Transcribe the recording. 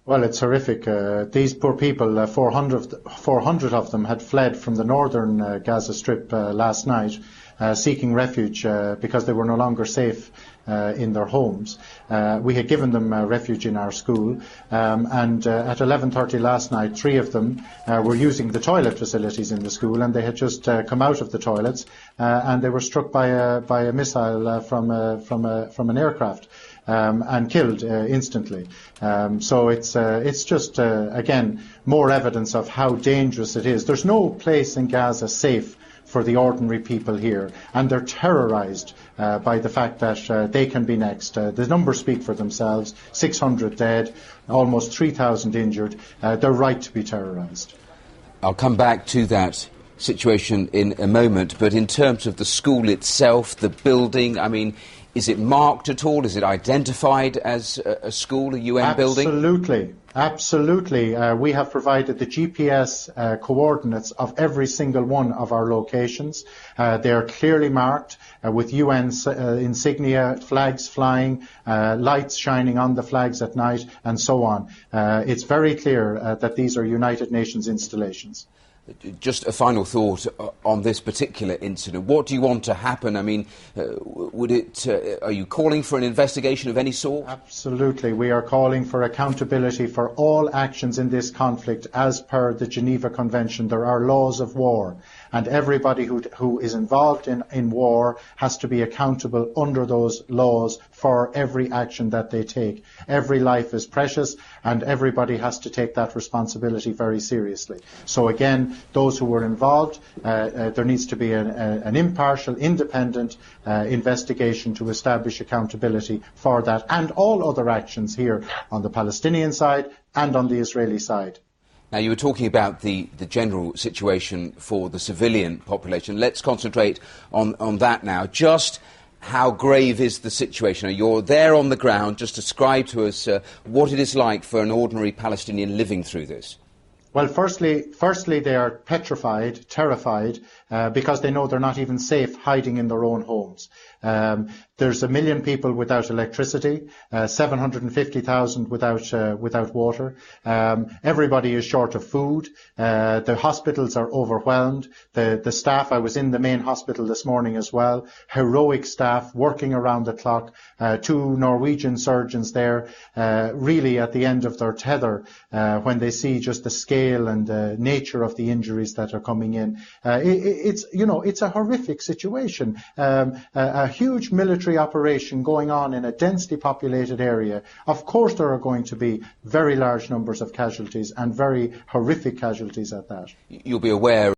Well, it's horrific. These poor people, 400 of them had fled from the northern Gaza Strip last night, seeking refuge because they were no longer safe in their homes. We had given them refuge in our school, and at 11:30 last night, 3 of them were using the toilet facilities in the school, and they had just come out of the toilets, and they were struck by a missile from an aircraft. And killed instantly. So it's just, again, more evidence of how dangerous it is. There's no place in Gaza safe for the ordinary people here, and they're terrorised by the fact that they can be next. The numbers speak for themselves, 600 dead, almost 3,000 injured. They're right to be terrorised. I'll come back to that situation in a moment, but in terms of the school itself, the building, I mean, is it marked at all? Is it identified as a school, a UN building? Absolutely. We have provided the GPS coordinates of every single one of our locations. They are clearly marked with UN insignia, flags flying, lights shining on the flags at night, and so on. It's very clear that these are United Nations installations. Just a final thought on this particular incident. What do you want to happen? I mean, are you calling for an investigation of any sort? Absolutely. We are calling for accountability for all actions in this conflict as per the Geneva Convention. There are laws of war, and everybody who is involved in war has to be accountable under those laws for every action that they take. Every life is precious, and everybody has to take that responsibility very seriously. So again, those who were involved, there needs to be an impartial, independent investigation to establish accountability for that and all other actions here on the Palestinian side and on the Israeli side. Now, you were talking about the general situation for the civilian population. Let's concentrate on that now. Just how grave is the situation? You're there on the ground. Just describe to us what it is like for an ordinary Palestinian living through this. Well, firstly, they are petrified, terrified, because they know they're not even safe hiding in their own homes. There's 1 million people without electricity, 750,000 without water. Everybody is short of food. The hospitals are overwhelmed. The staff, I was in the main hospital this morning as well, heroic staff working around the clock, 2 Norwegian surgeons there, really at the end of their tether when they see just the scale and the nature of the injuries that are coming in. It's a horrific situation. A huge military operation going on in a densely populated area. Of course there are going to be very large numbers of casualties, and very horrific casualties at that. You'll be aware